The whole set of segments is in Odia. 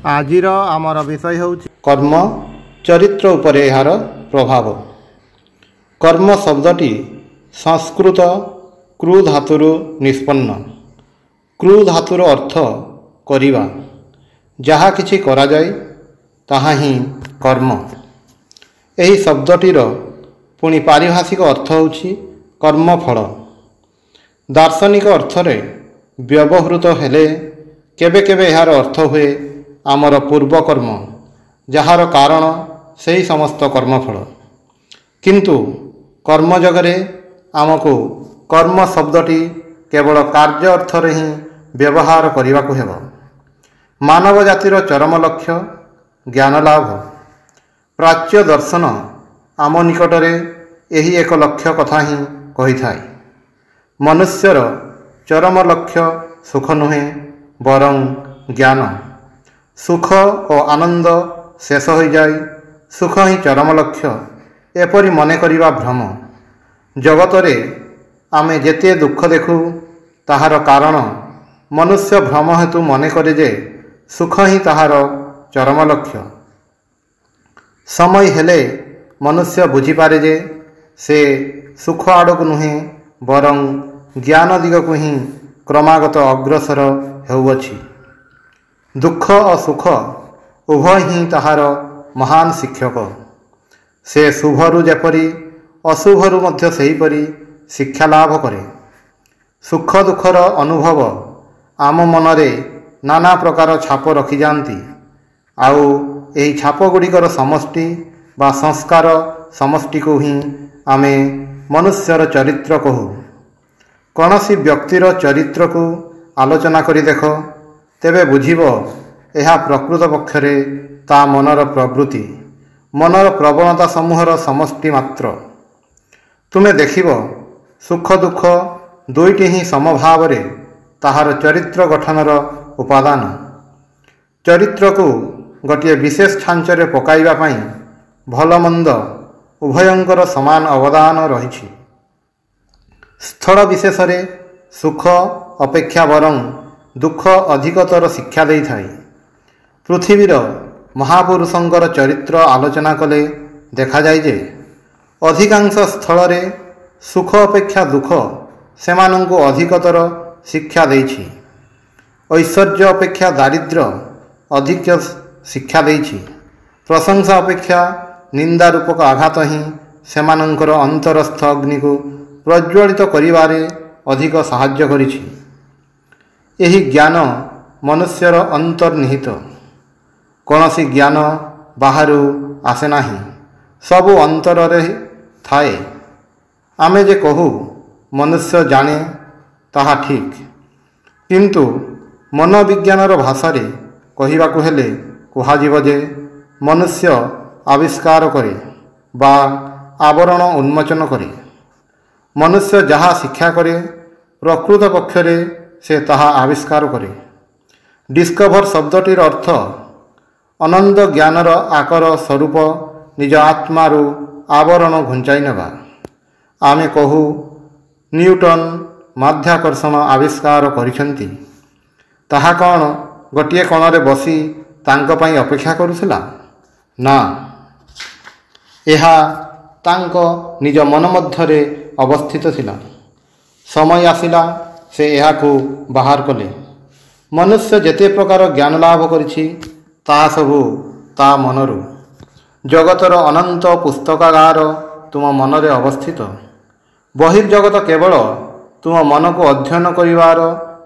आजिर आमर विषय हूँ कर्म चरित्र उपरे यार प्रभाव। कर्म शब्दटी संस्कृत क्रू धातुर निष्पन्न। क्रू धातुर अर्थ करिबा, जहा किछि करा जाय ताहा ही कर्म। एही शब्दटीर पुणी पारिभाषिक अर्थ होछि कर्मफल। दार्शनिक अर्थरे व्यवहृत हेले केबे केबे यार अर्थ हुए आमर पूर्वकर्म, जार कारण सही समस्त कर्मफल। किंतु कर्मजगरे आमको कर्म शब्दटी केवल कार्य अर्थरे ही व्यवहार करने को हेब। मानव जातिर चरम लक्ष्य ज्ञान लाभ। प्राच्य दर्शन आम निकटरे यही एक लक्ष्य कथा ही कही थाए। मनुष्यर चरम लक्ष्य सुख नुहे बरं ज्ञान। सुख और आनंद शेष हो जाए, सुख ही चरम लक्ष्य एपरी मने करिबा भ्रम। जगतरे आमे जेते दुख देखु ताहार कारण मनुष्य भ्रम हेतु मने करे जे सुख ही ताहार चरम लक्ष्य। समय हेले मनुष्य बुझीपारे जे से सुख आड़क नुहे बरं ज्ञान दिगक ही क्रमागत अग्रसर हेउअछि। दुख और सुख उभय ही ताहार महान शिक्षक। से शुभरु जेपरी अशुभरु मध्य सेहीपरी शिक्षा लाभ करे। सुख दुखर अनुभव आम मनरे नाना प्रकार छाप रखी जाती। आउ एही छाप गुड़िकर समष्टि बा संस्कार समष्टि को ही आमे मनुष्यर चरित्र कहू। कौनसी व्यक्तिर चरित्र को आलोचना करी देख, तेबे बुझिब एहा प्रकृत पक्षरे ता मनर प्रवृत्ति, मनर प्रवणता समूहर समष्टि मात्र। तुमे देखिब सुख दुख दुईटी ही समभावरे ताहार चरित्र गठनर उपादान। चरित्र को गोटे विशेष छांचरे पकाइबा पई भल मंद उभयंकर समान अवदान रही। स्थल विशेषरे सुख अपेक्षा बरं दुख अधिकतर शिक्षा दे थाए। पृथ्वीर महापुरुषंकर चरित्र आलोचना कले देखा जाय जे अधिकांश स्थल रे सुख अपेक्षा दुख सेमानंकु अधिकतर शिक्षा देछि। ऐश्वर्य अपेक्षा दारिद्र्य अधिक शिक्षा देछि। प्रशंसा अपेक्षा निंदा रूपक आघात ही सेमानंकर अंतरस्थ अग्नि को प्रज्वलित करिबारे अधिक साहाय्य करिछि। एही ज्ञान मनुष्यर अंतर्निहित। कौनसी ज्ञान बाहरु आसे नाही, सबु अंतରରେ थाए। आमे जे कहू मनुष्य जाने ताहा ठीक, किंतु मनोविज्ञानर भाषारे कहिबाकु हेले कुहाजिब जे मनुष्य आविष्कार करे बा आवरण उन्मोचन करे। मनुष्य जहा शिक्षा करे प्रकृत पक्षरे से ताहा आविष्कार करे। डिस्कभर शब्दटीर अर्थ अनंत ज्ञानर आकर स्वरूप निज आत्मारु आवरण घुंचाई नेबा। आमे कहू न्यूटन माध्याकर्षण आविष्कार करिसेंती, ताहा कौन गोटे कोणरे बसी तांको पई अपेक्षा करुथिला? ना, एहा तांको निज मन मध्यरे अवस्थित थिला। समय आसिला से एहाकू बाहर कले। मनुष्य जेते प्रकार ज्ञान लाभ करिछि ताहा सबू ता मनरु। जगतर अनंत पुस्तकागार तुम मनरे अवस्थित। बहिर्जगत केवल तुम मन को अध्ययन करिवार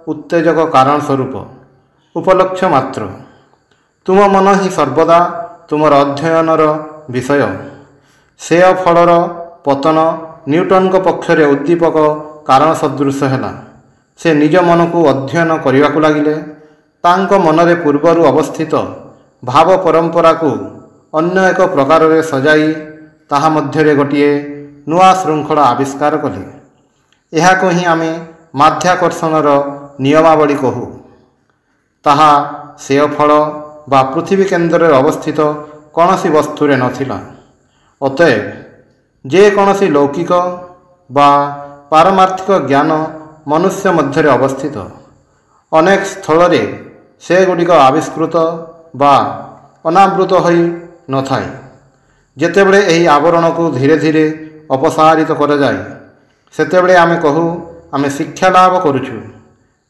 उत्तेजक कारण स्वरूप उपलक्ष्य मात्र। तुम मन ही सर्वदा तुमर अध्ययनर विषय। से फलर पतन न्यूटन को पक्षरे उद्दीपक कारण सदृश हैला। से निज मन को अध्ययन करने को लगिले। तांको मनरे पूर्वरु अवस्थित भाव परंपरा को अन्य एक प्रकार रे सजाई ताहा मध्यरे गोटिए नुआ श्रृंखला आविष्कार कले। यह को ही आमे माध्याकर्षणर नियमावली कहू। ताहा से फल बा पृथ्वी केन्द्र अवस्थित कौनसी वस्तुरे नथिला। अतएव जे कौनसी लौकिक बा पारमार्थिक ज्ञान मनुष्य मध्यरे अवस्थित। अनेक स्थल रे से गुड़िक आविष्कृत ବା ଅନାବୃତ ହୋଇ ନଥାଏ। ଯେତେବେଳେ ଏହି ଆବରଣକୁ ଧୀରେ ଧୀରେ ଅପସାରିତ କରାଯାଏ, ସେତେବେଳେ ଆମେ କହୁ ଆମେ ଶିକ୍ଷା ଲାଭ କରୁଛୁ।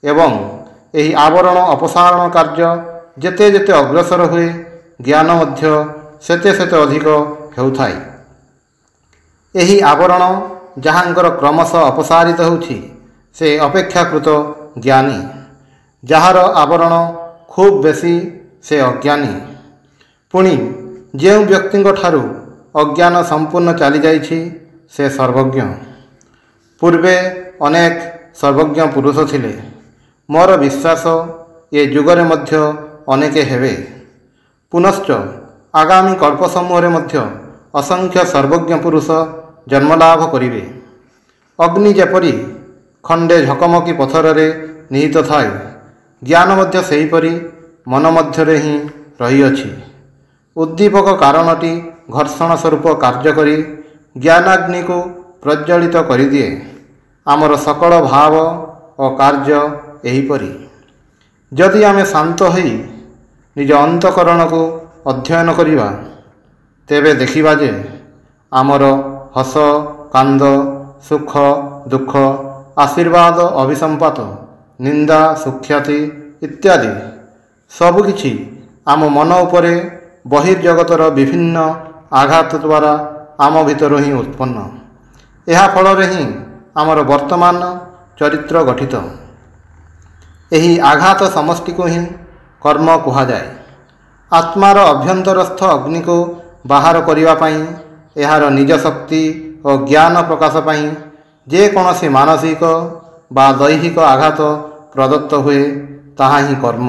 ଏବଂ ଏହି ଆବରଣ ଅପସାରଣ କାର୍ଯ୍ୟ ଯେତେ ଯେତେ ଅଗ୍ରସର ହୁଏ, ଜ୍ଞାନ ମଧ୍ୟ ସେତେ ସେତେ ଅଧିକ ହେଉଥାଏ। ଏହି ଆବରଣ ଯାହାଙ୍କର କ୍ରମଶଃ ଅପସାରିତ ହେଉଛି, ସେ ଅପେକ୍ଷାକୃତ ଜ୍ଞାନୀ। ଯାହାର ଆବରଣ ଖୁବ୍ ବେଶୀ, ସେ ଅଜ୍ଞାନୀ। ପୁଣି ଯେଉଁ ବ୍ୟକ୍ତିଙ୍କ ଠାରୁ ଅଜ୍ଞାନ ସମ୍ପୂର୍ଣ୍ଣ ଚାଲିଯାଇଛି, ସେ ସର୍ବଜ୍ଞ। ପୂର୍ବେ ଅନେକ ସର୍ବଜ୍ଞ ପୁରୁଷ ଥିଲେ। ମୋର ବିଶ୍ୱାସ ଏ ଯୁଗରେ ମଧ୍ୟ ଅନେକେ ହେବେ। ପୁନଶ୍ଚ ଆଗାମୀ କଳ୍ପସମୂହରେ ମଧ୍ୟ ଅସଂଖ୍ୟ ସର୍ବଜ୍ଞ ପୁରୁଷ ଜନ୍ମଲାଭ କରିବେ। ଅଗ୍ନି ଯେପରି ଖଣ୍ଡେ ଝକମକି ପଥରରେ ନିହିତ ଥାଏ, ଜ୍ଞାନ ମଧ୍ୟ ସେହିପରି ମନ ମଧ୍ୟରେ ହିଁ ରହିଅଛି। ଉଦ୍ଦୀପକ କାରଣଟି ଘର୍ଷଣ ସ୍ୱରୂପ କାର୍ଯ୍ୟ କରି ଜ୍ଞାନାଗ୍ନିକୁ ପ୍ରଜ୍ୱଳିତ କରିଦିଏ। ଆମର ସକଳ ଭାବ ଓ କାର୍ଯ୍ୟ ଏହିପରି। ଯଦି ଆମେ ଶାନ୍ତ ହୋଇ ନିଜ ଅନ୍ତଃକରଣକୁ ଅଧ୍ୟୟନ କରିବା, ତେବେ ଦେଖିବା ଯେ ଆମର ହସ, କାନ୍ଦ, ସୁଖ, ଦୁଃଖ, ଆଶୀର୍ବାଦ, ଅଭିସମ୍ପାତ, ନିନ୍ଦା, ସୁଖ୍ୟାତି ଇତ୍ୟାଦି ସବୁକିଛି ଆମ ମନ ଉପରେ ବହିର୍ଜଗତର ବିଭିନ୍ନ ଆଘାତ ଦ୍ୱାରା ଆମ ଭିତରୁ ହିଁ ଉତ୍ପନ୍ନ। ଏହା ଫଳରେ ହିଁ ଆମର ବର୍ତ୍ତମାନ ଚରିତ୍ର ଗଠିତ। ଏହି ଆଘାତ ସମଷ୍ଟିକୁ ହିଁ କର୍ମ କୁହାଯାଏ। ଆତ୍ମାର ଅଭ୍ୟନ୍ତରସ୍ଥ ଅଗ୍ନିକୁ ବାହାର କରିବା ପାଇଁ, ଏହାର ନିଜ ଶକ୍ତି ଓ ଜ୍ଞାନ ପ୍ରକାଶ ପାଇଁ ଯେକୌଣସି ମାନସିକ ବା ଦୈହିକ ଆଘାତ ପ୍ରଦତ୍ତ ହୁଏ, ତାହା ହିଁ କର୍ମ।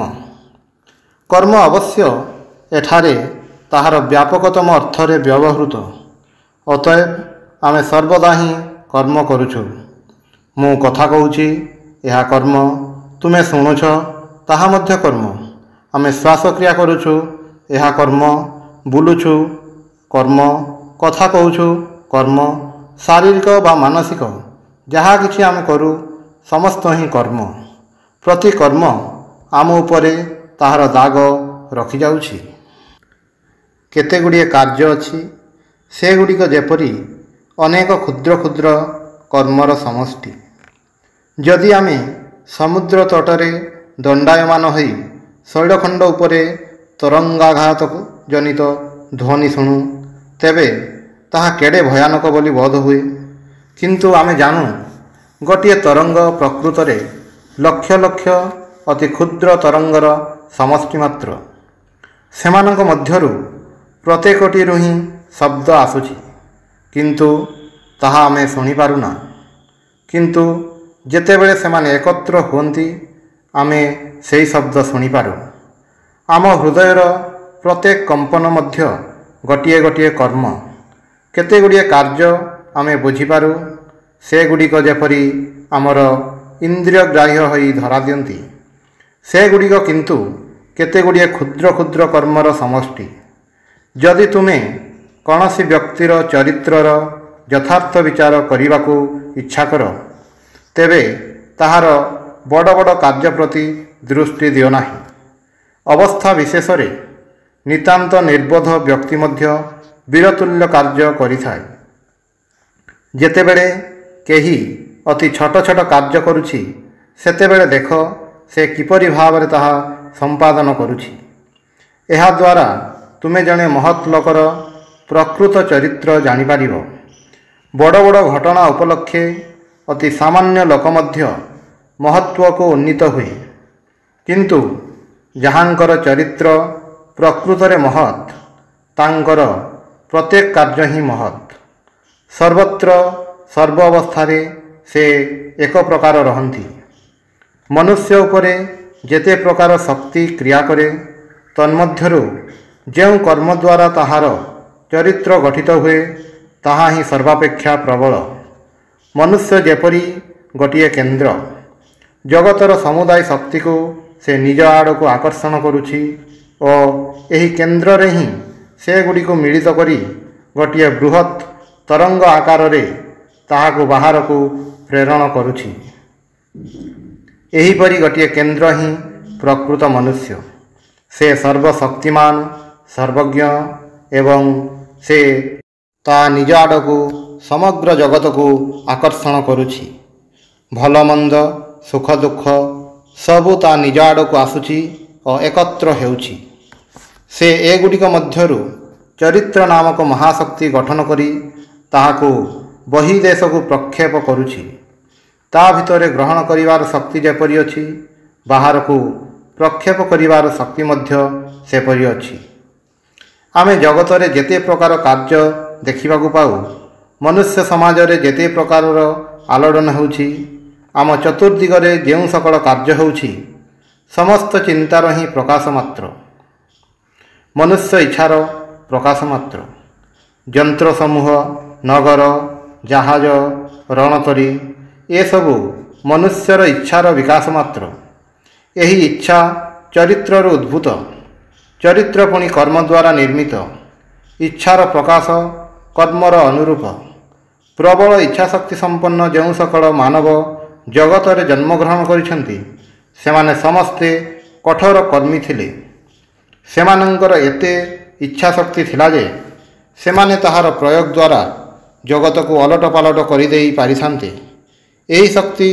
କର୍ମ ଅବଶ୍ୟ ଏଠାରେ ତାହାର ବ୍ୟାପକତମ ଅର୍ଥରେ ବ୍ୟବହୃତ। ଅତଏବ ଆମେ ସର୍ବଦା ହିଁ କର୍ମ କରୁଛୁ। ମୁଁ କଥା କହୁଛି, ଏହା କର୍ମ। ତୁମେ ଶୁଣୁଛ, ତାହା ମଧ୍ୟ କର୍ମ। ଆମେ ଶ୍ୱାସକ୍ରିୟା କରୁଛୁ, ଏହା କର୍ମ। ବୁଲୁଛୁ, କର୍ମ। କଥା କହୁଛୁ, କର୍ମ। ଶାରୀରିକ ବା ମାନସିକ ଯାହା କିଛି ଆମେ କରୁ, ସମସ୍ତ ହିଁ କର୍ମ। ପ୍ରତି କର୍ମ ଆମ ଉପରେ ତାହାର ଦାଗ ରଖିଯାଉଛି। କେତେଗୁଡ଼ିଏ କାର୍ଯ୍ୟ ଅଛି, ସେଗୁଡ଼ିକ ଯେପରି ଅନେକ କ୍ଷୁଦ୍ର କ୍ଷୁଦ୍ର କର୍ମର ସମଷ୍ଟି। ଯଦି ଆମେ ସମୁଦ୍ର ତଟରେ ଦଣ୍ଡାୟମାନ ହୋଇ ଶୈଳଖଣ୍ଡ ଉପରେ ତରଙ୍ଗାଘାତ ଜନିତ ଧ୍ୱନି ଶୁଣୁ, ତେବେ ତାହା କେଡ଼େ ଭୟାନକ ବୋଲି ବୋଧ ହୁଏ। କିନ୍ତୁ ଆମେ ଜାଣୁ, ଗୋଟିଏ ତରଙ୍ଗ ପ୍ରକୃତରେ ଲକ୍ଷ ଲକ୍ଷ ଅତି କ୍ଷୁଦ୍ର ତରଙ୍ଗର ସମଷ୍ଟି ମାତ୍ର। ସେମାନଙ୍କ ମଧ୍ୟରୁ ପ୍ରତ୍ୟେକଟିରୁ ହିଁ ଶବ୍ଦ ଆସୁଛି, କିନ୍ତୁ ତାହା ଆମେ ଶୁଣିପାରୁନା। କିନ୍ତୁ ଯେତେବେଳେ ସେମାନେ ଏକତ୍ର ହୁଅନ୍ତି, ଆମେ ସେହି ଶବ୍ଦ ଶୁଣିପାରୁ। ଆମ ହୃଦୟର ପ୍ରତ୍ୟେକ କମ୍ପନ ମଧ୍ୟ ଗୋଟିଏ ଗୋଟିଏ କର୍ମ। କେତେଗୁଡ଼ିଏ କାର୍ଯ୍ୟ ଆମେ ବୁଝିପାରୁ, ସେଗୁଡ଼ିକ ଯେପରି ଆମର ଇନ୍ଦ୍ରିୟଗ୍ରାହ୍ୟ ହୋଇ ଧରାଦିଅନ୍ତି। ସେଗୁଡ଼ିକ କିନ୍ତୁ କେତେଗୁଡ଼ିଏ କ୍ଷୁଦ୍ର କ୍ଷୁଦ୍ର କର୍ମର ସମଷ୍ଟି। ଯଦି ତୁମେ କୌଣସି ବ୍ୟକ୍ତିର ଚରିତ୍ରର ଯଥାର୍ଥ ବିଚାର କରିବାକୁ ଇଚ୍ଛା କର, ତେବେ ତାହାର ବଡ଼ ବଡ଼ କାର୍ଯ୍ୟ ପ୍ରତି ଦୃଷ୍ଟି ଦିଅ ନାହିଁ। ଅବସ୍ଥା ବିଶେଷରେ ନିତାନ୍ତ ନିର୍ବୋଧ ବ୍ୟକ୍ତି ମଧ୍ୟ ବୀରତୁଲ୍ୟ କାର୍ଯ୍ୟ କରିଥାଏ। ଯେତେବେଳେ କେହି ଅତି ଛୋଟ ଛୋଟ କାର୍ଯ୍ୟ କରୁଛି, ସେତେବେଳେ ଦେଖ ସେ କିପରି ଭାବରେ ତାହା ସମ୍ପାଦନ କରୁଛି। ଏହାଦ୍ୱାରା ତୁମେ ଜଣେ ମହତ୍ ଲୋକର ପ୍ରକୃତ ଚରିତ୍ର ଜାଣିପାରିବ। ବଡ଼ ବଡ଼ ଘଟଣା ଉପଲକ୍ଷେ ଅତି ସାମାନ୍ୟ ଲୋକ ମଧ୍ୟ ମହତ୍ତ୍ୱକୁ ଉନ୍ନୀତ ହୁଏ। କିନ୍ତୁ ଯାହାଙ୍କର ଚରିତ୍ର ପ୍ରକୃତରେ ମହତ୍, ତାଙ୍କର ପ୍ରତ୍ୟେକ କାର୍ଯ୍ୟ ହିଁ ମହତ୍। ସର୍ବତ୍ର ସର୍ବ ଅବସ୍ଥାରେ ସେ ଏକ ପ୍ରକାର ରହନ୍ତି। ମନୁଷ୍ୟ ଉପରେ ଯେତେ ପ୍ରକାର ଶକ୍ତି କ୍ରିୟା କରେ, ତନ୍ମଧ୍ୟରୁ ଯେଉଁ କର୍ମ ଦ୍ୱାରା ତାହାର ଚରିତ୍ର ଗଠିତ ହୁଏ, ତାହା ହିଁ ସର୍ବାପେକ୍ଷା ପ୍ରବଳ। ମନୁଷ୍ୟ ଯେପରି ଗୋଟିଏ କେନ୍ଦ୍ର। ଜଗତର ସମୁଦାୟ ଶକ୍ତିକୁ ସେ ନିଜ ଆଡ଼କୁ ଆକର୍ଷଣ କରୁଛି ଓ ଏହି କେନ୍ଦ୍ରରେ ହିଁ ସେଗୁଡ଼ିକୁ ମିଳିତ କରି ଗୋଟିଏ ବୃହତ୍ ତରଙ୍ଗ ଆକାରରେ ତାହାକୁ ବାହାରକୁ ପ୍ରେରଣ କରୁଛି। ଏହିପରି ଗୋଟିଏ କେନ୍ଦ୍ର ହିଁ ପ୍ରକୃତ ମନୁଷ୍ୟ। ସେ ସର୍ବଶକ୍ତିମାନ, ସର୍ବଜ୍ଞ ଏବଂ ସେ ତା ନିଜ ଆଡ଼କୁ ସମଗ୍ର ଜଗତକୁ ଆକର୍ଷଣ କରୁଛି। ଭଲ ମନ୍ଦ, ସୁଖ ଦୁଃଖ ସବୁ ତା ନିଜ ଆଡ଼କୁ ଆସୁଛି ଓ ଏକତ୍ର ହେଉଛି। ସେ ଏଗୁଡ଼ିକ ମଧ୍ୟରୁ ଚରିତ୍ର ନାମକ ମହାଶକ୍ତି ଗଠନ କରି ତାହାକୁ ବହିର୍ଦେଶକୁ ପ୍ରକ୍ଷେପ କରୁଛି। ତା ଭିତରେ ଗ୍ରହଣ କରିବାର ଶକ୍ତି ଯେପରି ଅଛି, ବାହାରକୁ ପ୍ରକ୍ଷେପ କରିବାର ଶକ୍ତି ମଧ୍ୟ ସେପରି ଅଛି। ଆମେ ଜଗତରେ ଯେତେ ପ୍ରକାର କାର୍ଯ୍ୟ ଦେଖିବାକୁ ପାଉ, ମନୁଷ୍ୟ ସମାଜରେ ଯେତେ ପ୍ରକାରର ଆଲୋଡ଼ନ ହେଉଛି, ଆମ ଚତୁର୍ଦିଗରେ ଯେଉଁ ସକଳ କାର୍ଯ୍ୟ ହେଉଛି, ସମସ୍ତ ଚିନ୍ତାର ହିଁ ପ୍ରକାଶ ମାତ୍ର, ମନୁଷ୍ୟ ଇଚ୍ଛାର ପ୍ରକାଶ ମାତ୍ର। ଯନ୍ତ୍ର ସମୂହ, ନଗର, ଜାହାଜ, ରଣତରୀ ଏସବୁ ମନୁଷ୍ୟର ଇଚ୍ଛାର ବିକାଶ ମାତ୍ର। ଏହି ଇଚ୍ଛା ଚରିତ୍ରରୁ ଉଦ୍ଭୂତ, ଚରିତ୍ର ପୁଣି କର୍ମ ଦ୍ୱାରା ନିର୍ମିତ। ଇଚ୍ଛାର ପ୍ରକାଶ କର୍ମର ଅନୁରୂପ। ପ୍ରବଳ ଇଚ୍ଛାଶକ୍ତି ସମ୍ପନ୍ନ ଯେଉଁ ସକଳ ମାନବ ଜଗତରେ ଜନ୍ମଗ୍ରହଣ କରିଛନ୍ତି, ସେମାନେ ସମସ୍ତେ କଠୋର କର୍ମୀ ଥିଲେ। ସେମାନଙ୍କର ଏତେ ଇଚ୍ଛାଶକ୍ତି ଥିଲା ଯେ ସେମାନେ ତାହାର ପ୍ରୟୋଗ ଦ୍ୱାରା ଜଗତକୁ ଓଲଟ ପାଲଟ କରିଦେଇ ପାରିଥାନ୍ତେ। ଏହି ଶକ୍ତି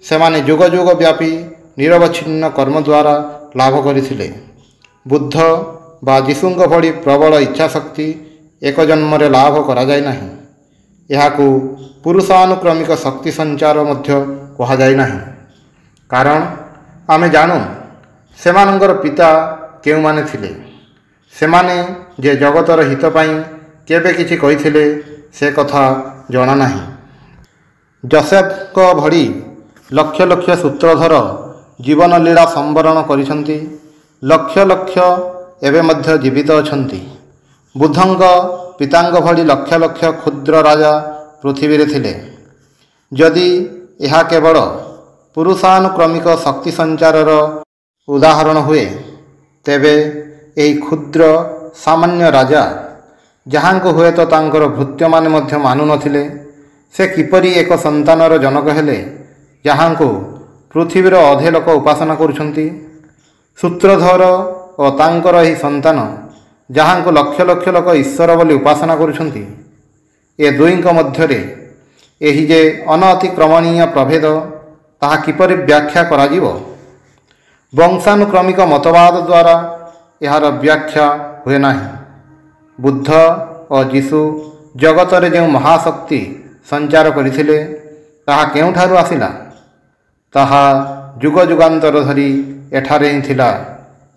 ସେମାନେ ଯୁଗ ଯୁଗ ବ୍ୟାପୀ ନିରବଚ୍ଛିନ୍ନ କର୍ମ ଦ୍ୱାରା ଲାଭ କରିଥିଲେ। ବୁଦ୍ଧ ବା ଯୀଶୁଙ୍କ ଭଳି ପ୍ରବଳ ଇଚ୍ଛାଶକ୍ତି ଏକ ଜନ୍ମରେ ଲାଭ କରାଯାଇ ନାହିଁ। ଏହାକୁ ପୁରୁଷାନୁକ୍ରମିକ ଶକ୍ତି ସଞ୍ଚାର ମଧ୍ୟ କୁହାଯାଇ ନାହିଁ। କାରଣ ଆମେ ଜାଣୁ ସେମାନଙ୍କର ପିତା କେଉଁମାନେ ଥିଲେ। ସେମାନେ ଯେ ଜଗତର ହିତ ପାଇଁ କେବେ କିଛି କହିଥିଲେ ସେ କଥା ଜଣାନାହିଁ। ଯୋସେଫଙ୍କ ଭଳି ଲକ୍ଷ ଲକ୍ଷ ସୂତ୍ରଧର ଜୀବନଲୀଳା ସମ୍ବରଣ କରିଛନ୍ତି। ଲକ୍ଷ ଲକ୍ଷ ଏବେ ମଧ୍ୟ ଜୀବିତ ଅଛନ୍ତି। ବୁଦ୍ଧଙ୍କ ପିତାଙ୍କ ଭଳି ଲକ୍ଷ ଲକ୍ଷ କ୍ଷୁଦ୍ର ରାଜା ପୃଥିବୀରେ ଥିଲେ। ଯଦି ଏହା କେବଳ ପୁରୁଷାନୁକ୍ରମିକ ଶକ୍ତି ସଞ୍ଚାରର ଉଦାହରଣ ହୁଏ, ତେବେ ଏହି କ୍ଷୁଦ୍ର ସାମାନ୍ୟ ରାଜା, ଯାହାଙ୍କୁ ହୁଏତ ତାଙ୍କର ଭୃତ୍ୟମାନେ ମଧ୍ୟ ମାନୁନଥିଲେ, ସେ କିପରି ଏକ ସନ୍ତାନର ଜନକ ହେଲେ ଯାହାଙ୍କୁ ପୃଥିବୀର ଅଧେ ଲୋକ ଉପାସନା କରୁଛନ୍ତି? ସୂତ୍ରଧର ଓ ତାଙ୍କର ଏହି ସନ୍ତାନ, ଯାହାଙ୍କୁ ଲକ୍ଷ ଲକ୍ଷ ଲୋକ ଈଶ୍ୱର ବୋଲି ଉପାସନା କରୁଛନ୍ତି, ଏ ଦୁଇଙ୍କ ମଧ୍ୟରେ ଏହି ଯେ ଅନତିକ୍ରମଣୀୟ ପ୍ରଭେଦ, ତାହା କିପରି ବ୍ୟାଖ୍ୟା କରାଯିବ? ବଂଶାନୁକ୍ରମିକ ମତବାଦ ଦ୍ୱାରା ଏହାର ବ୍ୟାଖ୍ୟା ହୁଏ ନାହିଁ। ବୁଦ୍ଧ ଓ ଯୀଶୁ ଜଗତରେ ଯେଉଁ ମହାଶକ୍ତି ସଞ୍ଚାର କରିଥିଲେ, ତାହା କେଉଁଠାରୁ ଆସିଲା? ତାହା ଯୁଗ ଯୁଗାନ୍ତର ଧରି ଏଠାରେ ହିଁ ଥିଲା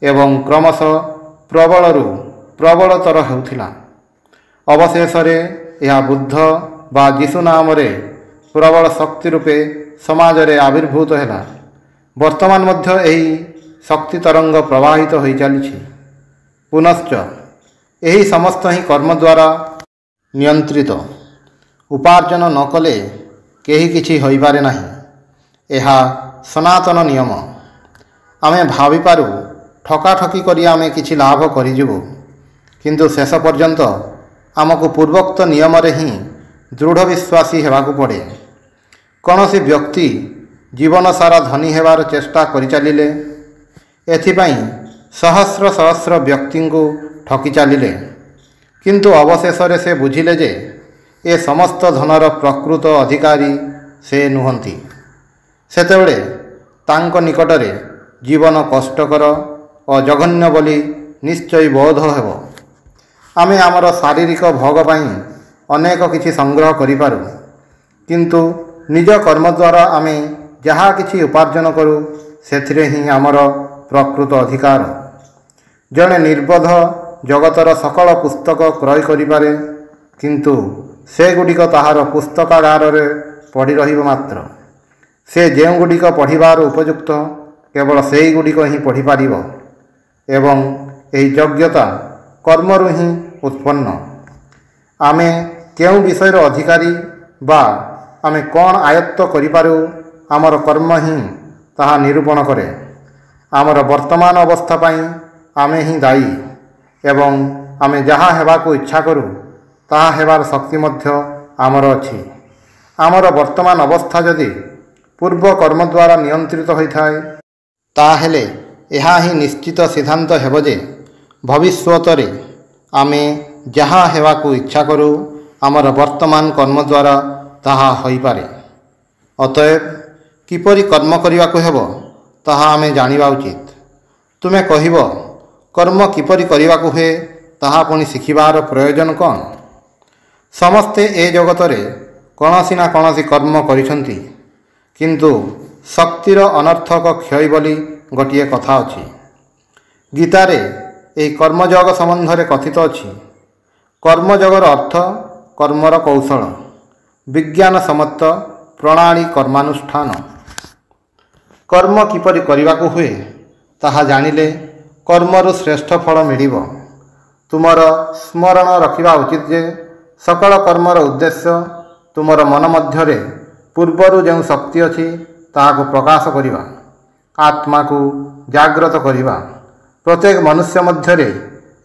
ଏବଂ କ୍ରମଶଃ ପ୍ରବଳରୁ ପ୍ରବଳତର ହେଉଥିଲା। ଅବଶେଷରେ ଏହା ବୁଦ୍ଧ ବା ଯୀଶୁ ନାମରେ ପ୍ରବଳ ଶକ୍ତି ରୂପେ ସମାଜରେ ଆବିର୍ଭୂତ ହେଲା। ବର୍ତ୍ତମାନ ମଧ୍ୟ ଏହି ଶକ୍ତି ତରଙ୍ଗ ପ୍ରବାହିତ ହୋଇ ଚାଲିଛି। ପୁନଶ୍ଚ ଏହି ସମସ୍ତ ହିଁ କର୍ମ ଦ୍ୱାରା ନିୟନ୍ତ୍ରିତ। ଉପାର୍ଜନ ନ କଲେ କେହି କିଛି ହୋଇପାରେ ନାହିଁ। ଏହା ସନାତନ ନିୟମ। ଆମେ ଭାବିପାରୁ ଠକାଠକି କରି ଆମେ କିଛି ଲାଭ କରିଯିବୁ, କିନ୍ତୁ ଶେଷ ପର୍ଯ୍ୟନ୍ତ ଆମକୁ ପୂର୍ବୋକ୍ତ ନିୟମରେ ହିଁ ଦୃଢ଼ ବିଶ୍ୱାସୀ ହେବାକୁ ପଡ଼େ। କୌଣସି ବ୍ୟକ୍ତି ଜୀବନସାରା ଧନୀ ହେବାର ଚେଷ୍ଟା କରିଚାଲିଲେ, ଏଥିପାଇଁ ସହସ୍ର ସହସ୍ର ବ୍ୟକ୍ତିଙ୍କୁ ଠକି ଚାଲିଲେ, କିନ୍ତୁ ଅବଶେଷରେ ସେ ବୁଝିଲେ ଯେ ଏ ସମସ୍ତ ଧନର ପ୍ରକୃତ ଅଧିକାରୀ ସେ ନୁହନ୍ତି। ସେତେବେଳେ ତାଙ୍କ ନିକଟରେ ଜୀବନ କଷ୍ଟକର ଓ ଜଘନ୍ୟ ବୋଲି ନିଶ୍ଚୟ ବୋଧ ହେବ। ଆମେ ଆମର ଶାରୀରିକ ଭୋଗ ପାଇଁ ଅନେକ କିଛି ସଂଗ୍ରହ କରିପାରୁ, କିନ୍ତୁ ନିଜ କର୍ମ ଦ୍ୱାରା ଆମେ ଯାହା କିଛି ଉପାର୍ଜନ କରୁ, ସେଥିରେ ହିଁ ଆମର ପ୍ରକୃତ ଅଧିକାର। ଜଣେ ନିର୍ବୋଧ ଜଗତର ସକଳ ପୁସ୍ତକ କ୍ରୟ କରିପାରେ, କିନ୍ତୁ ସେଗୁଡ଼ିକ ତାହାର ପୁସ୍ତକାଗାରରେ ପଡ଼ି ରହିବ ମାତ୍ର। ସେ ଯେଉଁଗୁଡ଼ିକ ପଢ଼ିବାର ଉପଯୁକ୍ତ, କେବଳ ସେଇଗୁଡ଼ିକ ହିଁ ପଢ଼ିପାରିବ ଏବଂ ଏହି ଯୋଗ୍ୟତା କର୍ମରୁ ହିଁ ଉତ୍ପନ୍ନ। ଆମେ କେଉଁ ବିଷୟର ଅଧିକାରୀ ବା ଆମେ କ'ଣ ଆୟତ୍ତ କରିପାରୁ, ଆମର କର୍ମ ହିଁ ତାହା ନିରୂପଣ କରେ। ଆମର ବର୍ତ୍ତମାନ ଅବସ୍ଥା ପାଇଁ ଆମେ ହିଁ ଦାୟୀ ଏବଂ ଆମେ ଯାହା ହେବାକୁ ଇଚ୍ଛା କରୁ, ତାହା ହେବାର ଶକ୍ତି ମଧ୍ୟ ଆମର ଅଛି। ଆମର ବର୍ତ୍ତମାନ ଅବସ୍ଥା ଯଦି ପୂର୍ବ କର୍ମ ଦ୍ୱାରା ନିୟନ୍ତ୍ରିତ ହୋଇଥାଏ, ତାହେଲେ ଏହା ହିଁ ନିଶ୍ଚିତ ସିଦ୍ଧାନ୍ତ ହେବ ଯେ ଭବିଷ୍ୟତରେ ଆମେ ଯାହା ହେବାକୁ ଇଚ୍ଛା କରୁ ଆମର ବର୍ତ୍ତମାନ କର୍ମ ଦ୍ୱାରା ତାହା ହୋଇପାରେ। ଅତଏବ କିପରି କର୍ମ କରିବାକୁ ହେବ ତାହା ଆମେ ଜାଣିବା ଉଚିତ। ତୁମେ କହିବ କର୍ମ କିପରି କରିବାକୁ ହୁଏ ତାହା ପୁଣି ଶିଖିବାର ପ୍ରୟୋଜନ କ'ଣ? ସମସ୍ତେ ଏ ଜଗତରେ କୌଣସି ନା କୌଣସି କର୍ମ କରିଛନ୍ତି, କିନ୍ତୁ ଶକ୍ତିର ଅନର୍ଥକ କ୍ଷୟ ବୋଲି ଗୋଟିଏ କଥା ଅଛି। ଗୀତାରେ ଏହି କର୍ମଯୋଗ ସମ୍ବନ୍ଧରେ କଥିତ ଅଛି। କର୍ମଯୋଗର ଅର୍ଥ କର୍ମର କୌଶଳ, ବିଜ୍ଞାନ ସମ୍ମତ ପ୍ରଣାଳୀ କର୍ମାନୁଷ୍ଠାନ। କର୍ମ କିପରି କରିବାକୁ ହୁଏ ତାହା ଜାଣିଲେ କର୍ମରୁ ଶ୍ରେଷ୍ଠ ଫଳ ମିଳିବ। ତୁମର ସ୍ମରଣ ରଖିବା ଉଚିତ ଯେ ସକଳ କର୍ମର ଉଦ୍ଦେଶ୍ୟ ତୁମର ମନ ମଧ୍ୟରେ ପୂର୍ବରୁ ଯେଉଁ ଶକ୍ତି ଅଛି ତାହାକୁ ପ୍ରକାଶ କରିବା, ଆତ୍ମାକୁ ଜାଗ୍ରତ କରିବା। ପ୍ରତ୍ୟେକ ମନୁଷ୍ୟ ମଧ୍ୟରେ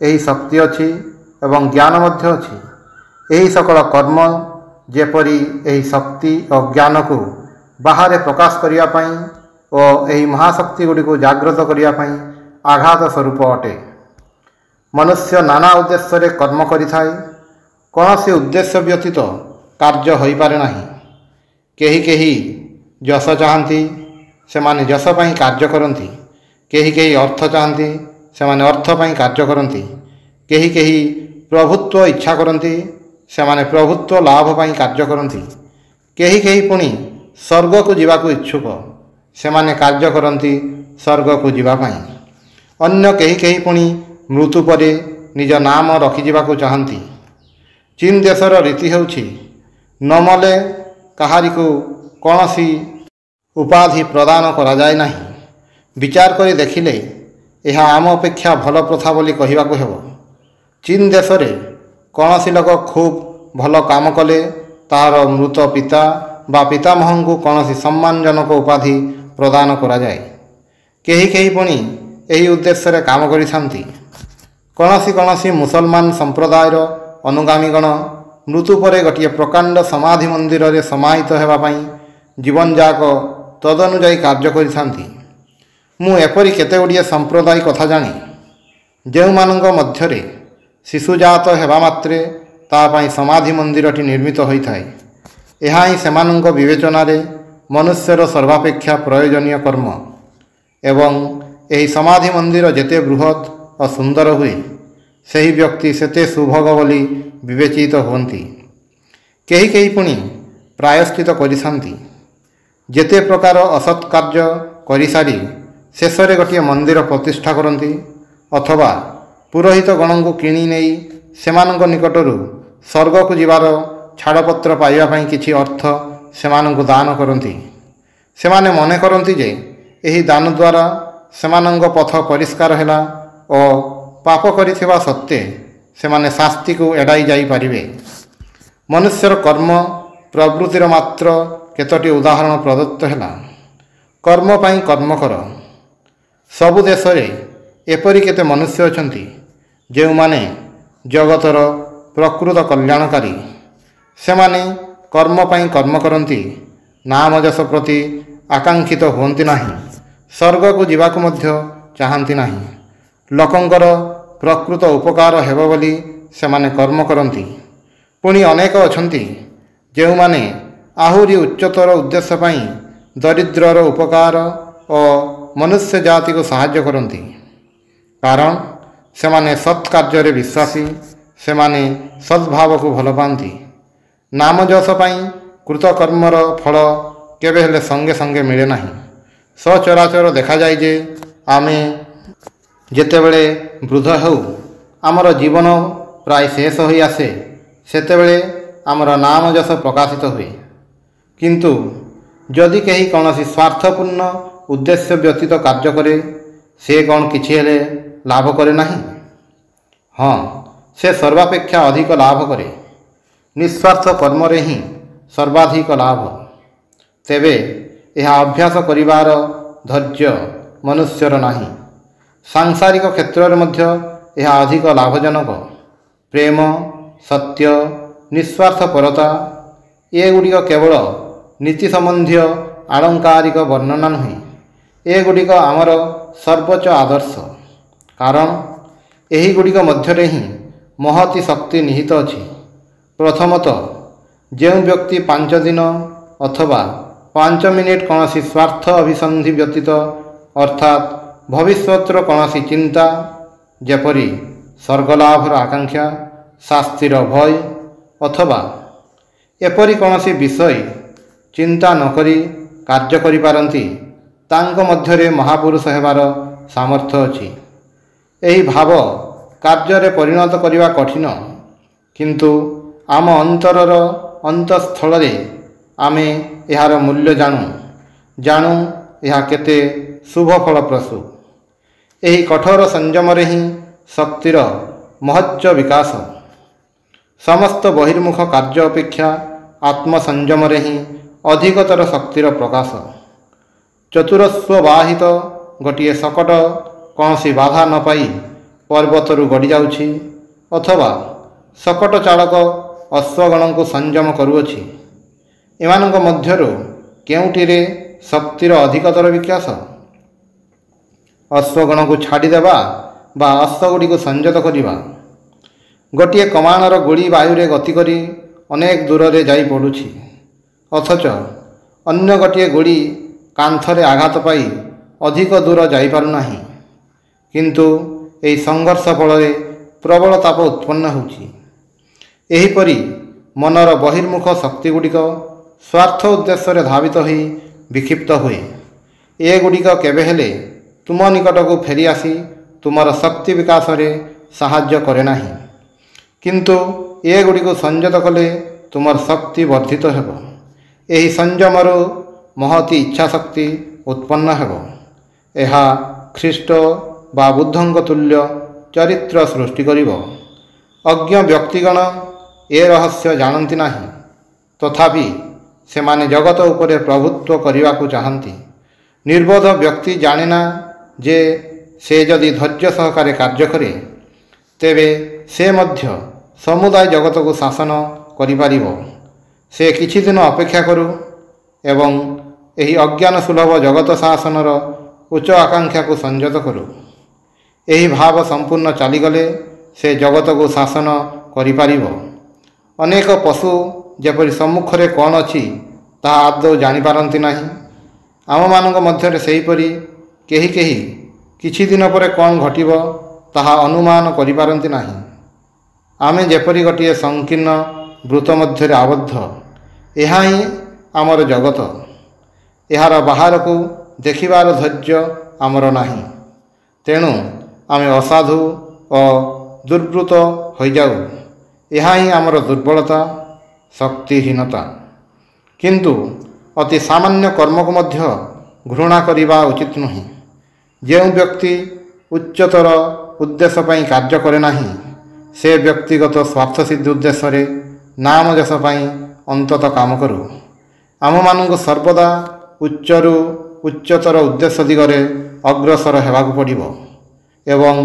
ଏହି ଶକ୍ତି ଅଛି ଏବଂ ଜ୍ଞାନ ମଧ୍ୟ ଅଛି। ଏହି ସକଳ କର୍ମ ଯେପରି ଏହି ଶକ୍ତି ଓ ଜ୍ଞାନକୁ ବାହାରେ ପ୍ରକାଶ କରିବା ପାଇଁ ଓ ଏହି ମହାଶକ୍ତି ଗୁଡ଼ିକୁ ଜାଗ୍ରତ କରିବା ପାଇଁ ଆଘାତ ସ୍ୱରୂପ ଅଟେ। ମନୁଷ୍ୟ ନାନା ଉଦ୍ଦେଶ୍ୟରେ କର୍ମ କରିଥାଏ। କୌଣସି ଉଦ୍ଦେଶ୍ୟ ବ୍ୟତୀତ କାର୍ଯ୍ୟ ହୋଇପାରେ ନାହିଁ। କେହି କେହି ଯଶ ଚାହାନ୍ତି, ସେମାନେ ଯଶ ପାଇଁ କାର୍ଯ୍ୟ କରନ୍ତି। କେହି କେହି ଅର୍ଥ ଚାହାନ୍ତି, ସେମାନେ ଅର୍ଥ ପାଇଁ କାର୍ଯ୍ୟ କରନ୍ତି। କେହି କେହି ପ୍ରଭୁତ୍ୱ ଇଚ୍ଛା କରନ୍ତି, ସେମାନେ ପ୍ରଭୁତ୍ୱ ଲାଭ ପାଇଁ କାର୍ଯ୍ୟ କରନ୍ତି। କେହି କେହି ପୁଣି ସ୍ୱର୍ଗକୁ ଯିବାକୁ ଇଚ୍ଛୁକ, ସେମାନେ କାର୍ଯ୍ୟ କରନ୍ତି ସ୍ୱର୍ଗକୁ ଯିବା ପାଇଁ। ଅନ୍ୟ କେହି କେହି ପୁଣି ମୃତ୍ୟୁ ପରେ ନିଜ ନାମ ରଖିଯିବାକୁ ଚାହାନ୍ତି। ଚୀନ ଦେଶର ରୀତି ହେଉଛି ନ ମଲେ କାହାରିକୁ କୌଣସି ଉପାଧି ପ୍ରଦାନ କରାଯାଏ ନାହିଁ। ବିଚାର କରି ଦେଖିଲେ ଏହା ଆମ ଅପେକ୍ଷା ଭଲ ପ୍ରଥା ବୋଲି କହିବାକୁ ହେବ। ଚୀନ ଦେଶରେ କୌଣସି ଲୋକ ଖୁବ୍ ଭଲ କାମ କଲେ ତାହାର ମୃତ ପିତା ବା ପିତାମହଙ୍କୁ କୌଣସି ସମ୍ମାନଜନକ ଉପାଧି ପ୍ରଦାନ କରାଯାଏ। କେହି କେହି ପୁଣି ଏହି ଉଦ୍ଦେଶ୍ୟରେ କାମ କରିଥାନ୍ତି। କୌଣସି କୌଣସି ମୁସଲମାନ ସମ୍ପ୍ରଦାୟର ଅନୁଗାମୀଗଣ ମୃତ୍ୟୁ ପରେ ଗୋଟିଏ ପ୍ରକାଣ୍ଡ ସମାଧି ମନ୍ଦିରରେ ସମାହିତ ହେବା ପାଇଁ ଜୀବନଯାକ ତଦନୁଯାୟୀ କାର୍ଯ୍ୟ କରିଥାନ୍ତି। ମୁଁ ଏପରି କେତେଗୁଡ଼ିଏ ସମ୍ପ୍ରଦାୟ କଥା ଜାଣେ, ଯେଉଁମାନଙ୍କ ମଧ୍ୟରେ ଶିଶୁଜାତ ହେବା ମାତ୍ରେ ତା ପାଇଁ ସମାଧି ମନ୍ଦିରଟି ନିର୍ମିତ ହୋଇଥାଏ। ଏହା ହିଁ ସେମାନଙ୍କ ବିବେଚନାରେ ମନୁଷ୍ୟର ସର୍ବାପେକ୍ଷା ପ୍ରୟୋଜନୀୟ କର୍ମ ଏବଂ ଏହି ସମାଧି ମନ୍ଦିର ଯେତେ ବୃହତ୍ ଓ ସୁନ୍ଦର ହୁଏ ସେହି ବ୍ୟକ୍ତି ସେତେ ସୁଭୋଗ ବୋଲି ବିବେଚିତ ହୁଅନ୍ତି। କେହି କେହି ପୁଣି ପ୍ରାୟଶ୍ଚିତ କରିଥାନ୍ତି। ଯେତେ ପ୍ରକାର ଅସତ୍ କାର୍ଯ୍ୟ କରିସାରି ଶେଷରେ ଗୋଟିଏ ମନ୍ଦିର ପ୍ରତିଷ୍ଠା କରନ୍ତି ଅଥବା ପୁରୋହିତ ଗଣଙ୍କୁ କିଣି ନେଇ ସେମାନଙ୍କ ନିକଟରୁ ସ୍ୱର୍ଗକୁ ଯିବାର ଛାଡ଼ପତ୍ର ପାଇବା ପାଇଁ କିଛି ଅର୍ଥ ସେମାନଙ୍କୁ ଦାନ କରନ୍ତି। ସେମାନେ ମନେ କରନ୍ତି ଯେ ଏହି ଦାନ ଦ୍ୱାରା ସେମାନଙ୍କ ପଥ ପରିଷ୍କାର ହେଲା ଓ ପାପ କରିଥିବା ସତ୍ତ୍ୱେ ସେମାନେ ଶାସ୍ତିକୁ ଏଡ଼ାଇ ଯାଇପାରିବେ। ମନୁଷ୍ୟର କର୍ମ ପ୍ରବୃତ୍ତିର ମାତ୍ର କେତୋଟି ଉଦାହରଣ ପ୍ରଦତ୍ତ ହେଲା। କର୍ମ ପାଇଁ କର୍ମ କର। ସବୁ ଦେଶରେ ଏପରି କେତେ ମନୁଷ୍ୟ ଅଛନ୍ତି ଯେଉଁମାନେ ଜଗତର ପ୍ରକୃତ କଲ୍ୟାଣକାରୀ। ସେମାନେ କର୍ମ ପାଇଁ କର୍ମ କରନ୍ତି, ନାମ ଯଶ ପ୍ରତି ଆକାଙ୍କ୍ଷିତ ହୁଅନ୍ତି ନାହିଁ, ସ୍ୱର୍ଗକୁ ଯିବାକୁ ମଧ୍ୟ ଚାହାନ୍ତି ନାହିଁ। ଲୋକଙ୍କର ପ୍ରକୃତ ଉପକାର ହେବ ବୋଲି ସେମାନେ କର୍ମ କରନ୍ତି। ପୁଣି ଅନେକ ଅଛନ୍ତି ଯେଉଁମାନେ ଆହୁରି ଉଚ୍ଚତର ଉଦ୍ଦେଶ୍ୟ ପାଇଁ ଦରିଦ୍ରର ଉପକାର ଓ ମନୁଷ୍ୟ ଜାତିକୁ ସାହାଯ୍ୟ କରନ୍ତି। କାରଣ ସେମାନେ ସତ୍ କାର୍ଯ୍ୟରେ ବିଶ୍ୱାସୀ, ସେମାନେ ସଦ୍ଭାବକୁ ଭଲ ପାଆନ୍ତି। ନାମ ଯଶ ପାଇଁ କୃତକର୍ମର ଫଳ କେବେ ହେଲେ ସଙ୍ଗେ ସଙ୍ଗେ ମିଳେ ନାହିଁ। ସଚରାଚର ଦେଖାଯାଏ ଯେ ଆମେ ଯେତେବେଳେ ବୃଦ୍ଧ ହେଉ, ଆମର ଜୀବନ ପ୍ରାୟ ଶେଷ ହୋଇ ଆସେ, ସେତେବେଳେ ଆମର ନାମ ଯଶ ପ୍ରକାଶିତ ହୁଏ। କିନ୍ତୁ ଯଦି କେହି କୌଣସି ସ୍ୱାର୍ଥପୂର୍ଣ୍ଣ ଉଦ୍ଦେଶ୍ୟ ବ୍ୟତୀତ କାର୍ଯ୍ୟ କରେ, ସେ କ'ଣ କିଛି ହେଲେ ଲାଭ କରେ ନାହିଁ? ହଁ, ସେ ସର୍ବାପେକ୍ଷା ଅଧିକ ଲାଭ କରେ। ନିଃସ୍ୱାର୍ଥ କର୍ମରେ ହିଁ ସର୍ବାଧିକ ଲାଭ। ତେବେ ଏହା ଅଭ୍ୟାସ କରିବାର ଧୈର୍ଯ୍ୟ ମନୁଷ୍ୟର ନାହିଁ। ସାଂସାରିକ କ୍ଷେତ୍ରରେ ମଧ୍ୟ ଏହା ଅଧିକ ଲାଭଜନକ। ପ୍ରେମ, ସତ୍ୟ, ନିଃସ୍ୱାର୍ଥପରତା ଏଗୁଡ଼ିକ କେବଳ ନୀତି ସମ୍ବନ୍ଧୀୟ ଆଳଙ୍କାରିକ ବର୍ଣ୍ଣନା ନୁହେଁ, ଏଗୁଡ଼ିକ ଆମର ସର୍ବୋଚ୍ଚ ଆଦର୍ଶ, କାରଣ ଏହିଗୁଡ଼ିକ ମଧ୍ୟରେ ହିଁ ମହତି ଶକ୍ତି ନିହିତ ଅଛି। ପ୍ରଥମତଃ, ଯେଉଁ ବ୍ୟକ୍ତି 5 ଦିନ ଅଥବା 5 ମିନିଟ୍ କୌଣସି ସ୍ୱାର୍ଥ ଅଭିସନ୍ଧି ବ୍ୟତୀତ ଅର୍ଥାତ୍ ଭବିଷ୍ୟତର କୌଣସି ଚିନ୍ତା ଯେପରି ସ୍ୱର୍ଗଲାଭର ଆକାଂକ୍ଷା, ଶାସ୍ତିର ଭୟ ଅଥବା ଏପରି କୌଣସି ବିଷୟ ଚିନ୍ତା ନ କରି କାର୍ଯ୍ୟ କରିପାରନ୍ତି, ତାଙ୍କ ମଧ୍ୟରେ ମହାପୁରୁଷ ହେବାର ସାମର୍ଥ୍ୟ ଅଛି। ଏହି ଭାବ କାର୍ଯ୍ୟରେ ପରିଣତ କରିବା କଠିନ, କିନ୍ତୁ ଆମ ଅନ୍ତରର ଅନ୍ତଃସ୍ଥଳରେ ଆମେ ଏହାର ମୂଲ୍ୟ ଜାଣୁ ଏହା କେତେ ଶୁଭ ଫଳପ୍ରସୂ। ଏହି କଠୋର ସଂଯମରେ ହିଁ ଶକ୍ତିର ମହୋଚ୍ଚ ବିକାଶ। ସମସ୍ତ ବହିର୍ମୁଖ କାର୍ଯ୍ୟ ଅପେକ୍ଷା ଆତ୍ମସଂଯମରେ ହିଁ ଅଧିକତର ଶକ୍ତିର ପ୍ରକାଶ। ଚତୁରସ୍ୱ ବାହିତ ଗୋଟିଏ ଶକଟ କୌଣସି ବାଧା ନ ପାଇ ପର୍ବତରୁ ଗଡ଼ିଯାଉଛି ଅଥବା ଶକଟ ଚାଳକ ଅଶ୍ୱଗଣଙ୍କୁ ସଂଯମ କରୁଅଛି, ଏମାନଙ୍କ ମଧ୍ୟରୁ କେଉଁଟିରେ ଶକ୍ତିର ଅଧିକତର ବିକାଶ? ଅଶ୍ୱଗଣକୁ ଛାଡ଼ିଦେବା ବା ଅଶ୍ୱଗୁଡ଼ିକୁ ସଂଯତ କରିବା। ଗୋଟିଏ କମାଣର ଗୁଳି ବାୟୁରେ ଗତି କରି ଅନେକ ଦୂରରେ ଯାଇ ପଡ଼ୁଛି, ଅଥଚ ଅନ୍ୟ ଗୋଟିଏ ଗୁଳି କାନ୍ଥରେ ଆଘାତ ପାଇ ଅଧିକ ଦୂର ଯାଇପାରୁନାହିଁ। କିନ୍ତୁ ଏହି ସଂଘର୍ଷ ଫଳରେ ପ୍ରବଳ ତାପ ଉତ୍ପନ୍ନ ହେଉଛି। ଏହିପରି ମନର ବହିର୍ମୁଖ ଶକ୍ତିଗୁଡ଼ିକ ସ୍ୱାର୍ଥ ଉଦ୍ଦେଶ୍ୟରେ ଧାବିତ ହୋଇ ବିକ୍ଷିପ୍ତ ହୁଏ। ଏଗୁଡ଼ିକ କେବେ ହେଲେ ତୁମ ନିକଟକୁ ଫେରିଆସି ତୁମର ଶକ୍ତି ବିକାଶରେ ସାହାଯ୍ୟ କରେ ନାହିଁ, କିନ୍ତୁ ଏଗୁଡ଼ିକୁ ସଂଯତ କଲେ ତୁମର ଶକ୍ତି ବର୍ଦ୍ଧିତ ହେବ। ଏହି ସଂଯମରୁ ମହତି ଇଚ୍ଛାଶକ୍ତି ଉତ୍ପନ୍ନ ହେବ। ଏହା ଖ୍ରୀଷ୍ଟ ବା ବୁଦ୍ଧଙ୍କ ତୁଲ୍ୟ ଚରିତ୍ର ସୃଷ୍ଟି କରିବ। ଅଜ୍ଞ ବ୍ୟକ୍ତିଗଣ ଏ ରହସ୍ୟ ଜାଣନ୍ତି ନାହିଁ, ତଥାପି ସେମାନେ ଜଗତ ଉପରେ ପ୍ରଭୁତ୍ୱ କରିବାକୁ ଚାହାନ୍ତି। ନିର୍ବୋଧ ବ୍ୟକ୍ତି ଜାଣେନା ଯେ ସେ ଯଦି ଧୈର୍ଯ୍ୟ ସହକାରେ କାର୍ଯ୍ୟ କରେ, ତେବେ ସେ ମଧ୍ୟ ସମୁଦାୟ ଜଗତକୁ ଶାସନ କରିପାରିବ। ସେ କିଛି ଦିନ ଅପେକ୍ଷା କରୁ ଏବଂ ଏହି ଅଜ୍ଞାନ ସୁଲଭ ଜଗତ ଶାସନର ଉଚ୍ଚ ଆକାଂକ୍ଷାକୁ ସଂଯତ କରୁ। ଏହି ଭାବ ସମ୍ପୂର୍ଣ୍ଣ ଚାଲିଗଲେ ସେ ଜଗତକୁ ଶାସନ କରିପାରିବ। ଅନେକ ପଶୁ ଯେପରି ସମ୍ମୁଖରେ କ'ଣ ଅଛି ତାହା ଆଦୌ ଜାଣିପାରନ୍ତି ନାହିଁ, ଆମମାନଙ୍କ ମଧ୍ୟରେ ସେହିପରି କେହି କିଛି ଦିନ ପରେ କ'ଣ ଘଟିବ ତାହା ଅନୁମାନ କରିପାରନ୍ତି ନାହିଁ। ଆମେ ଯେପରି ଗୋଟିଏ ସଂକୀର୍ଣ୍ଣ ବୃତ୍ତ ମଧ୍ୟରେ ଆବଦ୍ଧ, ଏହା ହିଁ ଆମର ଜଗତ। ଏହାର ବାହାରକୁ ଦେଖିବାର ଧୈର୍ଯ୍ୟ ଆମର ନାହିଁ, ତେଣୁ ଆମେ ଅସାଧୁ ଓ ଦୁର୍ବୃତ୍ତ ହୋଇଯାଉ। ଏହା ହିଁ ଆମର ଦୁର୍ବଳତା, ଶକ୍ତିହୀନତା। କିନ୍ତୁ ଅତି ସାମାନ୍ୟ କର୍ମକୁ ମଧ୍ୟ ଘୃଣା କରିବା ଉଚିତ ନୁହେଁ। ଯେଉଁ ବ୍ୟକ୍ତି ଉଚ୍ଚତର ଉଦ୍ଦେଶ୍ୟ ପାଇଁ କାର୍ଯ୍ୟ କରେ ନାହିଁ, ସେ ବ୍ୟକ୍ତିଗତ ସ୍ୱାର୍ଥସିଦ୍ଧି ଉଦ୍ଦେଶ୍ୟରେ ନାମ ଯଶ ପାଇଁ ଅନ୍ତତଃ କାମ କରୁ। ଆମମାନଙ୍କୁ ସର୍ବଦା ଉଚ୍ଚରୁ ଉଚ୍ଚତର ଉଦ୍ଦେଶ୍ୟ ଦିଗରେ ଅଗ୍ରସର ହେବାକୁ ପଡ଼ିବ ଏବଂ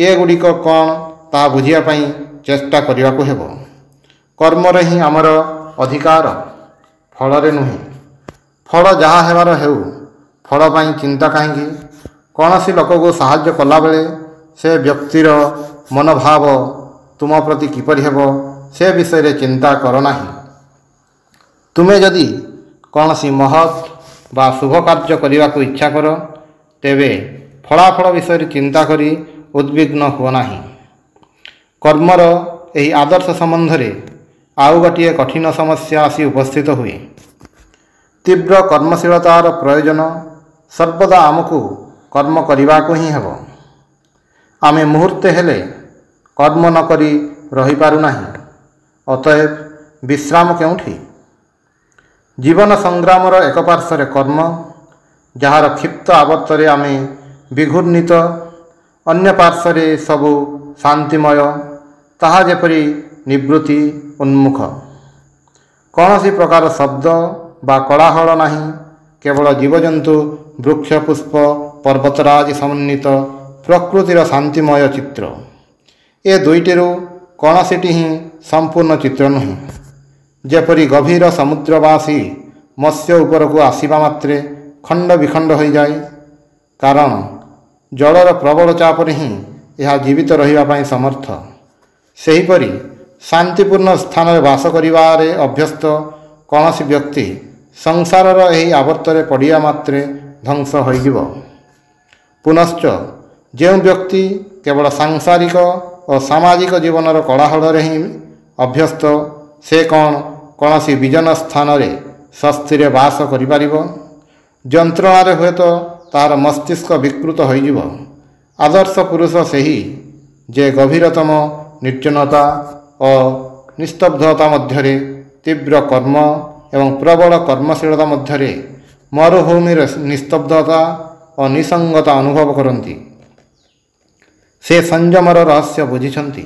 ଏଗୁଡ଼ିକ କ'ଣ ତାହା ବୁଝିବା ପାଇଁ ଚେଷ୍ଟା କରିବାକୁ ହେବ। କର୍ମରେ ହିଁ ଆମର ଅଧିକାର, ଫଳରେ ନୁହେଁ। ଫଳ ଯାହା ହେବାର ହେଉ, ଫଳ ପାଇଁ ଚିନ୍ତା କାହିଁକି? କୌଣସି ଲୋକକୁ ସାହାଯ୍ୟ କଲାବେଳେ ସେ ବ୍ୟକ୍ତିର ମନୋଭାବ ତୁମ ପ୍ରତି କିପରି ହେବ ସେ ବିଷୟରେ ଚିନ୍ତା କର ନାହିଁ। ତୁମେ ଯଦି କୌଣସି ମହତ୍ ବା ଶୁଭ କାର୍ଯ୍ୟ କରିବାକୁ ଇଚ୍ଛା କର, ତେବେ ଫଳାଫଳ ବିଷୟରେ ଚିନ୍ତା କରି ଉଦ୍ବିଗ୍ନ ହୁଅ ନାହିଁ। କର୍ମର ଏହି ଆଦର୍ଶ ସମ୍ବନ୍ଧରେ ଆଉ ଗୋଟିଏ କଠିନ ସମସ୍ୟା ଆସି ଉପସ୍ଥିତ ହୁଏ। ତୀବ୍ର କର୍ମଶୀଳତାର ପ୍ରୟୋଜନ। ସର୍ବଦା ଆମକୁ କର୍ମ କରିବାକୁ ହିଁ ହେବ। ଆମେ ମୁହୂର୍ତ୍ତେ ହେଲେ କର୍ମ ନ କରି ରହିପାରୁନାହିଁ। ଅତଏବ ବିଶ୍ରାମ କେଉଁଠି? ଜୀବନ ସଂଗ୍ରାମର ଏକ ପାର୍ଶ୍ୱରେ କର୍ମ, ଯାହାର କ୍ଷିପ୍ତ ଆବର୍ତ୍ତରେ ଆମେ ବିଘୂର୍ଣ୍ଣିତ, ଅନ୍ୟ ପାର୍ଶ୍ୱରେ ସବୁ ଶାନ୍ତିମୟ, ତାହା ଯେପରି ନିବୃତ୍ତି ଉନ୍ମୁଖ। କୌଣସି ପ୍ରକାର ଶବ୍ଦ ବା କୋଳାହଳ ନାହିଁ, କେବଳ ଜୀବଜନ୍ତୁ, ବୃକ୍ଷ, ପୁଷ୍ପ, ପର୍ବତରାଜି ସମନ୍ୱିତ ପ୍ରକୃତିର ଶାନ୍ତିମୟ ଚିତ୍ର। ଏ ଦୁଇଟିରୁ କୌଣସିଟି ହିଁ ସମ୍ପୂର୍ଣ୍ଣ ଚିତ୍ର ନୁହେଁ। ଯେପରି ଗଭୀର ସମୁଦ୍ରବାସୀ ମତ୍ସ୍ୟ ଉପରକୁ ଆସିବା ମାତ୍ରେ ଖଣ୍ଡ ବିଖଣ୍ଡ ହୋଇଯାଏ, କାରଣ ଜଳର ପ୍ରବଳ ଚାପରେ ହିଁ ଏହା ଜୀବିତ ରହିବା ପାଇଁ ସମର୍ଥ। ସେହିପରି ଶାନ୍ତିପୂର୍ଣ୍ଣ ସ୍ଥାନରେ ବାସ କରିବାରେ ଅଭ୍ୟସ୍ତ କୌଣସି ବ୍ୟକ୍ତି ସଂସାରର ଏହି ଆବର୍ତ୍ତରେ ପଡ଼ିବା ମାତ୍ରେ ଧ୍ୱଂସ ହୋଇଯିବ। ପୁନଶ୍ଚ ଯେଉଁ ବ୍ୟକ୍ତି କେବଳ ସାଂସାରିକ ଓ ସାମାଜିକ ଜୀବନର କୋଳାହଳରେ ହିଁ ଅଭ୍ୟସ୍ତ, ସେ କ'ଣ କୌଣସି ବିଜନ ସ୍ଥାନରେ ସ୍ୱସ୍ତିରେ ବାସ କରିପାରିବ? ଯନ୍ତ୍ରଣାରେ ହୁଏତ ତାହାର ମସ୍ତିଷ୍କ ବିକୃତ ହୋଇଯିବ। ଆଦର୍ଶ ପୁରୁଷ ସେହି ଯେ ଗଭୀରତମ ନିର୍ଜନତା ଓ ନିସ୍ତବ୍ଧତା ମଧ୍ୟରେ, ତୀବ୍ର କର୍ମ ଏବଂ ପ୍ରବଳ କର୍ମଶୀଳତା ମଧ୍ୟରେ ମରୁଭୂମିର ନିସ୍ତବ୍ଧତା ଓ ନିସଙ୍ଗତା ଅନୁଭବ କରନ୍ତି। ସେ ସଂଯମର ରହସ୍ୟ ବୁଝିଛନ୍ତି,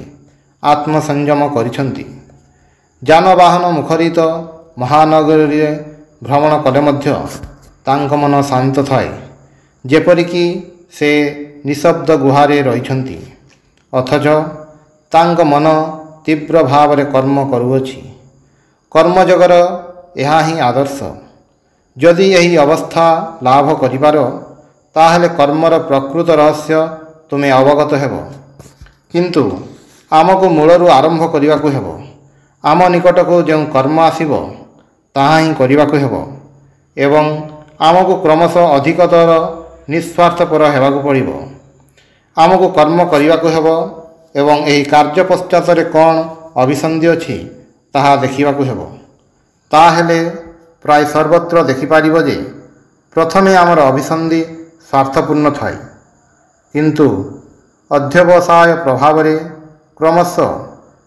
ଆତ୍ମସଂଯମ କରିଛନ୍ତି। ଯାନବାହନ ମୁଖରିତ ମହାନଗରୀରେ ଭ୍ରମଣ କଲେ ମଧ୍ୟ ତାଙ୍କ ମନ ଶାନ୍ତ ଥାଏ, ଯେପରିକି ସେ ନିଶବ୍ଦ ଗୁହାରେ ରହିଛନ୍ତି। ଅଥଚ ତାଙ୍କ ମନ ତୀବ୍ର ଭାବରେ କର୍ମ କରୁଅଛି। କର୍ମଯୋଗର ଏହା ହିଁ ଆଦର୍ଶ। ଯଦି ଏହି ଅବସ୍ଥା ଲାଭ କରିପାର, ତାହେଲେ କର୍ମର ପ୍ରକୃତ ରହସ୍ୟ ତୁମେ ଅବଗତ ହେବ। କିନ୍ତୁ ଆମକୁ ମୂଳରୁ ଆରମ୍ଭ କରିବାକୁ ହେବ। ଆମ ନିକଟକୁ ଯେଉଁ କର୍ମ ଆସିବ, ତାହା ହିଁ କରିବାକୁ ହେବ ଏବଂ ଆମକୁ କ୍ରମଶଃ ଅଧିକତର ନିଃସ୍ୱାର୍ଥପର ହେବାକୁ ପଡ଼ିବ। ଆମକୁ କର୍ମ କରିବାକୁ ହେବ ଏବଂ ଏହି କାର୍ଯ୍ୟ ପଶ୍ଚାତରେ କ'ଣ ଅଭିସନ୍ଧି ଅଛି, ତାହା ଦେଖିବାକୁ ହେବ। ତାହେଲେ ପ୍ରାୟ ସର୍ବତ୍ର ଦେଖିପାରିବ ଯେ ପ୍ରଥମେ ଆମର ଅଭିସନ୍ଧି ସ୍ୱାର୍ଥପୂର୍ଣ୍ଣ ଥାଏ, କିନ୍ତୁ ଅଧ୍ୟବସାୟ ପ୍ରଭାବରେ କ୍ରମଶଃ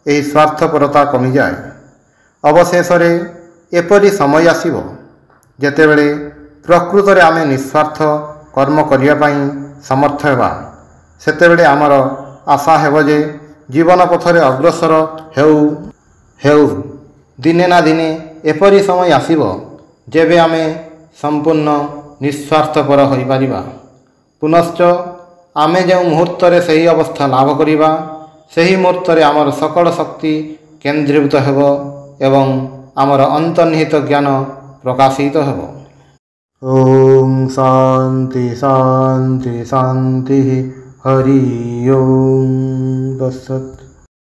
ଏହି ସ୍ୱାର୍ଥପରତା କମିଯାଏ। ଅବଶେଷରେ ଏପରି ସମୟ ଆସିବ ଯେତେବେଳେ ପ୍ରକୃତରେ ଆମେ ନିଃସ୍ୱାର୍ଥ କର୍ମ କରିବା ପାଇଁ ସମର୍ଥ ହେବା। ସେତେବେଳେ ଆମର ଆଶା ହେବ ଯେ ଜୀବନ ପଥରେ ଅଗ୍ରସର ହେଉ ଦିନେ ନା ଦିନେ ଏପରି ସମୟ ଆସିବ ଯେବେ ଆମେ ସମ୍ପୂର୍ଣ୍ଣ ନିଃସ୍ୱାର୍ଥପର ହୋଇପାରିବା। ପୁନଶ୍ଚ ଆମେ ଯେଉଁ ମୁହୂର୍ତ୍ତରେ ସେହି ଅବସ୍ଥା ଲାଭ କରିବା, ସେହି ମୁହୂର୍ତ୍ତରେ ଆମର ସକଳ ଶକ୍ତି କେନ୍ଦ୍ରୀଭୂତ ହେବ ଏବଂ ଆମର ଅନ୍ତର୍ନିହିତ ଜ୍ଞାନ ପ୍ରକାଶିତ ହେବ। ଓಂ ଶାନ୍ତି ଶାନ୍ତି ଶାନ୍ତି। ହରି ଓಂ ତତ୍ସତ୍।